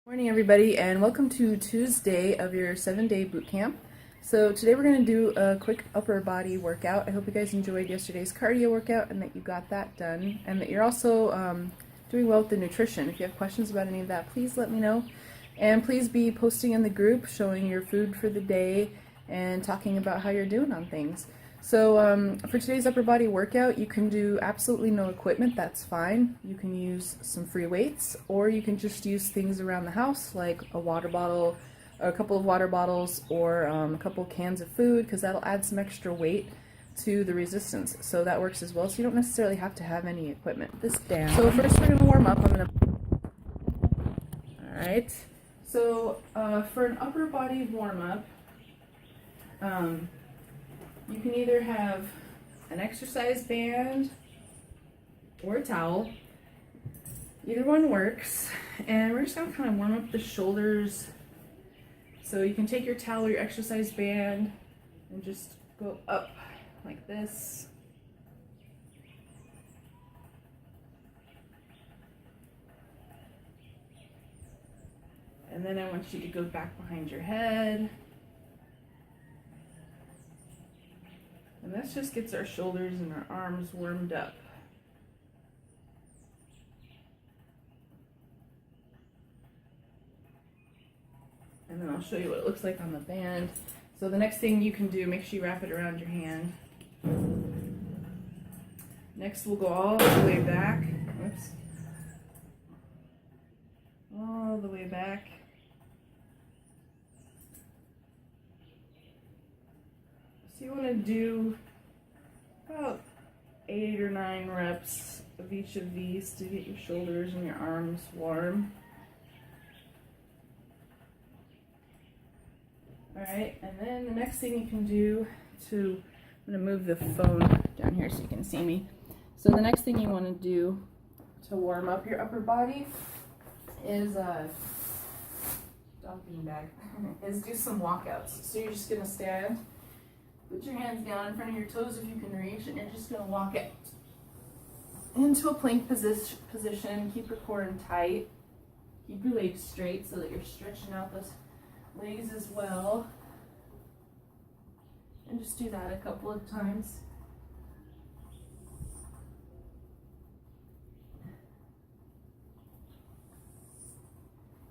Morning everybody, and welcome to Tuesday of your 7-day boot camp. So today we're going to do a quick upper body workout. I hope you guys enjoyed yesterday's cardio workout and that you got that done, and that you're also doing well with the nutrition. If you have questions about any of that, please let me know, and please be posting in the group showing your food for the day and talking about how you're doing on things. So for today's upper body workout, you can do absolutely no equipment, that's fine. You can use some free weights, or you can just use things around the house like a water bottle, or a couple of water bottles, or a couple of cans of food, because that'll add some extra weight to the resistance. So that works as well, so you don't necessarily have to have any equipment. This down. So first we're going to warm up. Alright, so for an upper body warm up, you can either have an exercise band or a towel. Either one works. And we're just going to kind of warm up the shoulders. So you can take your towel or your exercise band and just go up like this. And then I want you to go back behind your head. And this just gets our shoulders and our arms warmed up. And then I'll show you what it looks like on the band. So the next thing you can do, make sure you wrap it around your hand. Next we'll go all the way back. Oops. All the way back. So you want to do about 8 or 9 reps of each of these to get your shoulders and your arms warm. Alright, and then the next thing you can do I'm going to move the phone down here so you can see me. So the next thing you want to do to warm up your upper body is is do some walkouts. So you're just going to stand. Put your hands down in front of your toes if you can reach, and you're just going to walk out into a plank position. Keep your core in tight. Keep your legs straight so that you're stretching out those legs as well. And just do that a couple of times.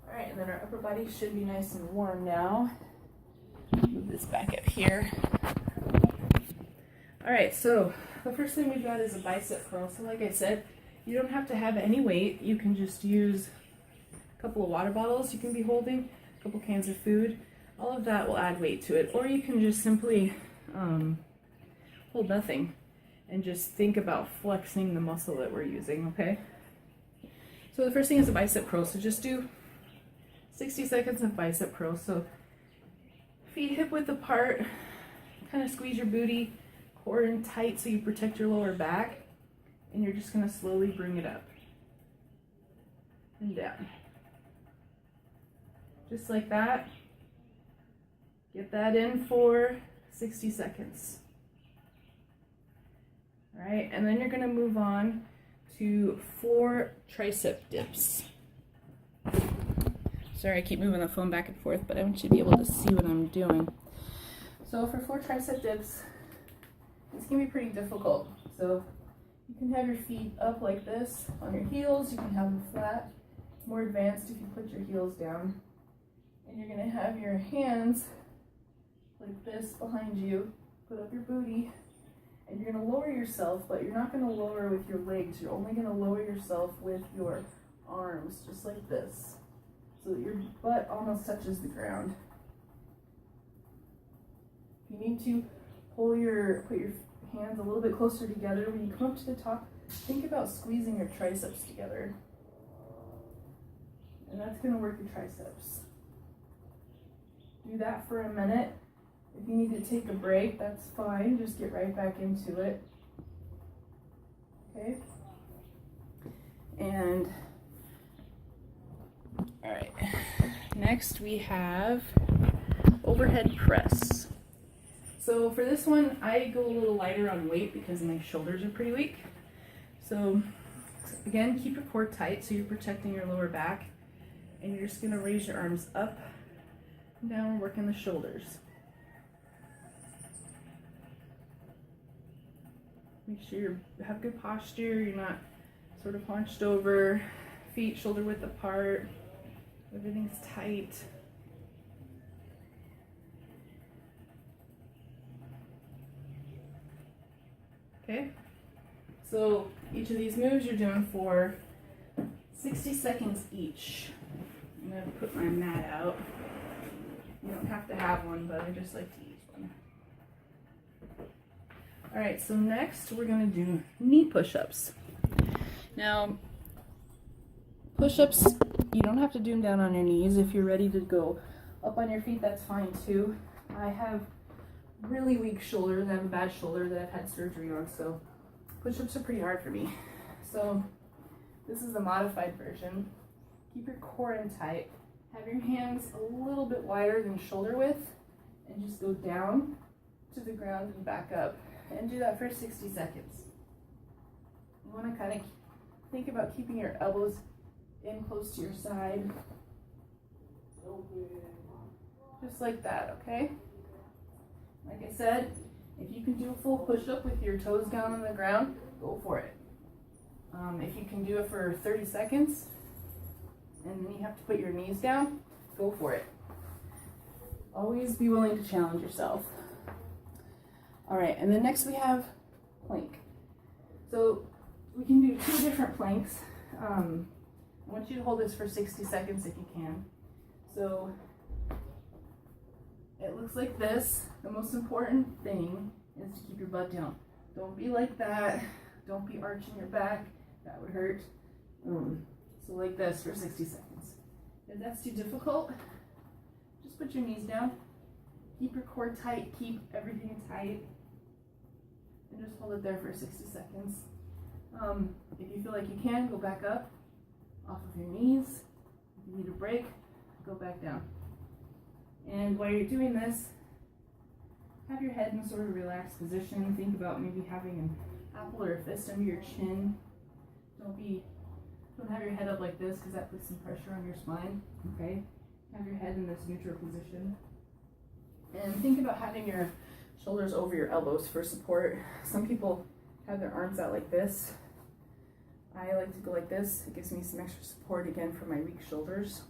Alright, and then our upper body should be nice and warm now. Move this back up here. Alright, so the first thing we've got is a bicep curl. So like I said, you don't have to have any weight. You can just use a couple of water bottles you can be holding, a couple cans of food. All of that will add weight to it. Or you can just simply hold nothing and just think about flexing the muscle that we're using, okay? So the first thing is a bicep curl. So just do 60 seconds of bicep curls. So feet hip width apart, kind of squeeze your booty, core in tight so you protect your lower back, and you're just going to slowly bring it up and down. Just like that. Get that in for 60 seconds. Alright, and then you're going to move on to 4 tricep dips. Sorry, I keep moving the phone back and forth, but I want you to be able to see what I'm doing. So for 4 tricep dips, it's going to be pretty difficult. So you can have your feet up like this on your heels. You can have them flat. More advanced if you put your heels down. And you're going to have your hands like this behind you. Put up your booty. And you're going to lower yourself, but you're not going to lower with your legs. You're only going to lower yourself with your arms, just like this. So that your butt almost touches the ground. You need to put your hands a little bit closer together. When you come up to the top, think about squeezing your triceps together. And that's going to work your triceps. Do that for a minute. If you need to take a break, that's fine. Just get right back into it. Okay? And, alright. Next we have overhead press. So for this one, I go a little lighter on weight because my shoulders are pretty weak. So again, keep your core tight so you're protecting your lower back. And you're just gonna raise your arms up and down, working the shoulders. Make sure you have good posture, you're not sort of hunched over, feet shoulder width apart, everything's tight. Okay, so each of these moves you're doing for 60 seconds each. I'm going to put my mat out. You don't have to have one, but I just like to use one. Alright, so next we're going to do knee push-ups. Now, push-ups, you don't have to do them down on your knees. If you're ready to go up on your feet, that's fine too. I have really weak shoulders. I have a bad shoulder that I've had surgery on, so push-ups are pretty hard for me. So this is the modified version. Keep your core in tight. Have your hands a little bit wider than shoulder width, and just go down to the ground and back up. And do that for 60 seconds. You want to kind of think about keeping your elbows in close to your side. Just like that, okay? Like I said, if you can do a full push-up with your toes down on the ground, go for it. If you can do it for 30 seconds, and then you have to put your knees down, go for it. Always be willing to challenge yourself. All right, and then next we have plank. So we can do 2 different planks. I want you to hold this for 60 seconds if you can. So it looks like this. The most important thing is to keep your butt down. Don't be like that. Don't be arching your back. That would hurt. So like this for 60 seconds. If that's too difficult, just put your knees down. Keep your core tight. Keep everything tight. And just hold it there for 60 seconds. If you feel like you can, go back up off of your knees. If you need a break, go back down. And while you're doing this, have your head in sort of relaxed position. Think about maybe having an apple or a fist under your chin. Don't have your head up like this because that puts some pressure on your spine. Okay? Have your head in this neutral position. And think about having your shoulders over your elbows for support. Some people have their arms out like this. I like to go like this. It gives me some extra support again for my weak shoulders.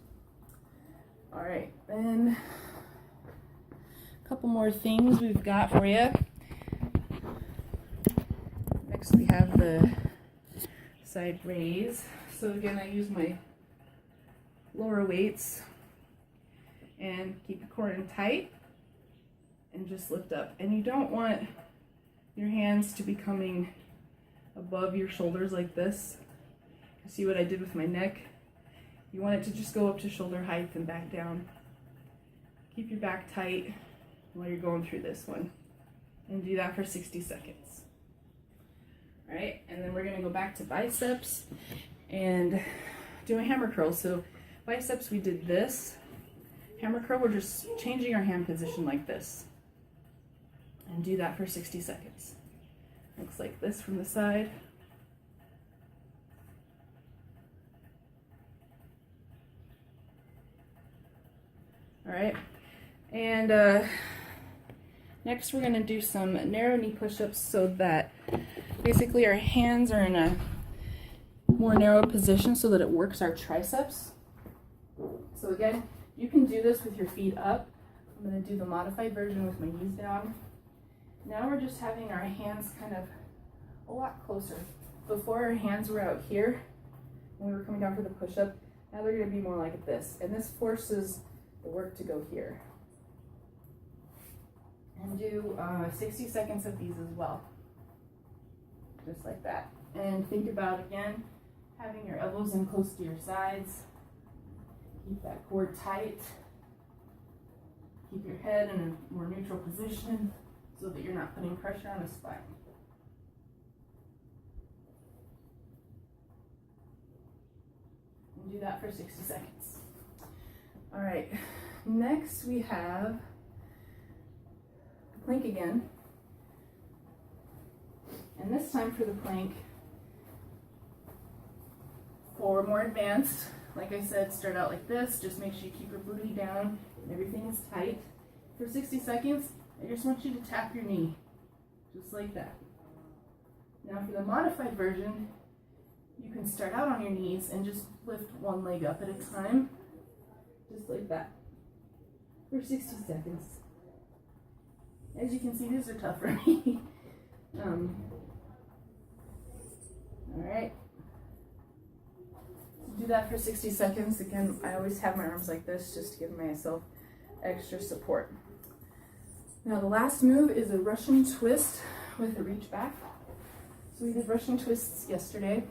All right, then a couple more things we've got for you. Next we have the side raise. So again, I use my lower weights and keep the core in tight and just lift up. And you don't want your hands to be coming above your shoulders like this. You see what I did with my neck? You want it to just go up to shoulder height and back down. Keep your back tight while you're going through this one. And do that for 60 seconds. All right, and then we're gonna go back to biceps and do a hammer curl. So biceps, we did this. Hammer curl, we're just changing our hand position like this. And do that for 60 seconds. Looks like this from the side. All right, and next we're gonna do some narrow knee push-ups so that basically our hands are in a more narrow position so that it works our triceps. So again, you can do this with your feet up. I'm gonna do the modified version with my knees down. Now we're just having our hands kind of a lot closer. Before our hands were out here when we were coming down for the push-up. Now they're gonna be more like this, and this forces the work to go here. And do 60 seconds of these as well. Just like that. And think about, again, having your elbows in close to your sides. Keep that core tight. Keep your head in a more neutral position so that you're not putting pressure on the spine. And do that for 60 seconds. All right, next we have the plank again. And this time for the plank, for more advanced, like I said, start out like this. Just make sure you keep your booty down and everything is tight. For 60 seconds, I just want you to tap your knee, just like that. Now for the modified version, you can start out on your knees and just lift one leg up at a time, just like that, for 60 seconds. As you can see, these are tough for me. Alright. Do that for 60 seconds. Again, I always have my arms like this just to give myself extra support. Now the last move is a Russian twist with a reach back. So we did Russian twists yesterday.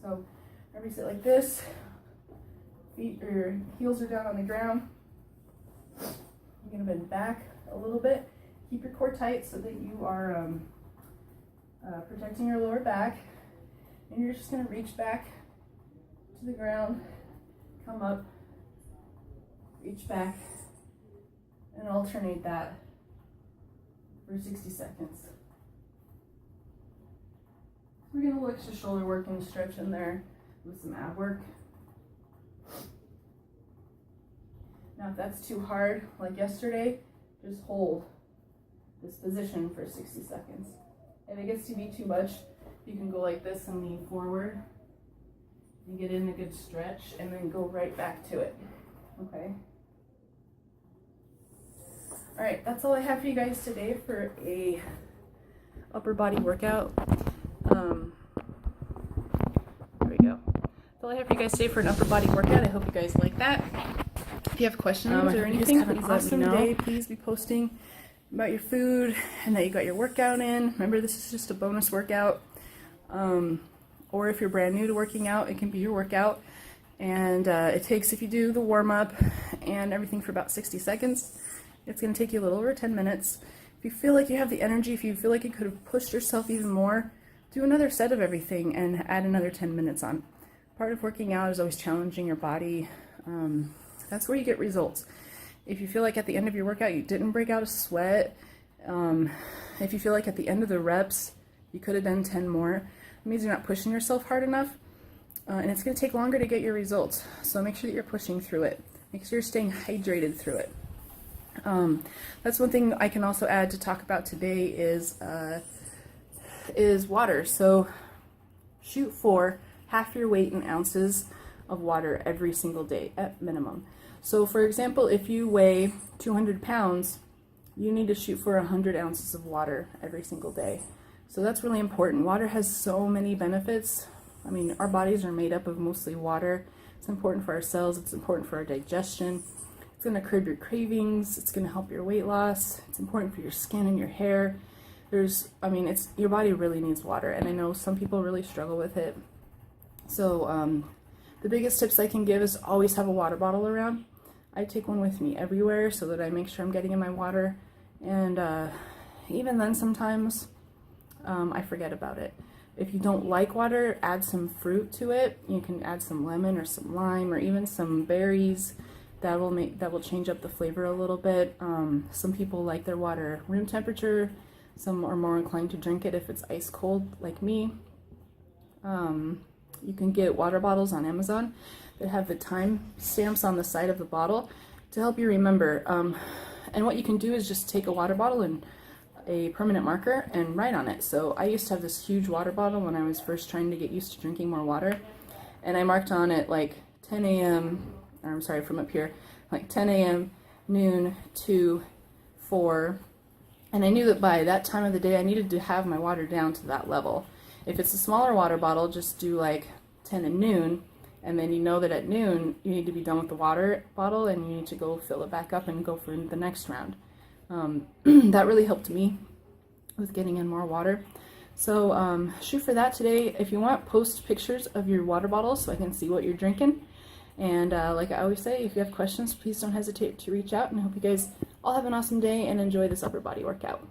So whenever you sit like this, feet or your heels are down on the ground. You're going to bend back a little bit. Keep your core tight so that you are protecting your lower back. And you're just going to reach back to the ground, come up, reach back, and alternate that for 60 seconds. We're going to look extra shoulder work and stretch in there with some ab work. Now if that's too hard, like yesterday, just hold this position for 60 seconds. If it gets to be too much, you can go like this and lean forward and get in a good stretch and then go right back to it. Okay? Alright, that's all I have for you guys today for a upper body workout. There we go. That's all I have for you guys today for an upper body workout. I hope you guys like that. If you have questions or anything, please let me know. Please be posting about your food and that you got your workout in. Remember, this is just a bonus workout. Or if you're brand new to working out, it can be your workout. And it takes, if you do the warm-up and everything for about 60 seconds, it's going to take you a little over 10 minutes. If you feel like you have the energy, if you feel like you could have pushed yourself even more, do another set of everything and add another 10 minutes on. Part of working out is always challenging your body. That's where you get results. If you feel like at the end of your workout you didn't break out a sweat, if you feel like at the end of the reps you could have done 10 more, it means you're not pushing yourself hard enough, and it's going to take longer to get your results. So make sure that you're pushing through it. Make sure you're staying hydrated through it. That's one thing I can also add to talk about today is water. So shoot for half your weight in ounces of water every single day at minimum. So for example, if you weigh 200 pounds, you need to shoot for 100 ounces of water every single day. So that's really important. Water has so many benefits. I mean, our bodies are made up of mostly water. It's important for our cells. It's important for our digestion. It's going to curb your cravings. It's going to help your weight loss. It's important for your skin and your hair. Your body really needs water, and I know some people really struggle with it. So the biggest tips I can give is always have a water bottle around. I take one with me everywhere so that I make sure I'm getting in my water, and even then sometimes I forget about it. If you don't like water, add some fruit to it. You can add some lemon or some lime or even some berries. That will change up the flavor a little bit. Some people like their water room temperature. Some are more inclined to drink it if it's ice cold, like me. You can get water bottles on Amazon that have the time stamps on the side of the bottle to help you remember. And what you can do is just take a water bottle and a permanent marker and write on it. So I used to have this huge water bottle when I was first trying to get used to drinking more water, and I marked on it like 10 a.m. I'm sorry, from up here, like 10 a.m., noon, 2, 4, and I knew that by that time of the day I needed to have my water down to that level. If it's a smaller water bottle, just do like 10 and noon, and then you know that at noon you need to be done with the water bottle and you need to go fill it back up and go for the next round. That really helped me with getting in more water. So shoot for that today. If you want, post pictures of your water bottle so I can see what you're drinking. And like I always say, if you have questions, please don't hesitate to reach out, and I hope you guys all have an awesome day and enjoy this upper body workout.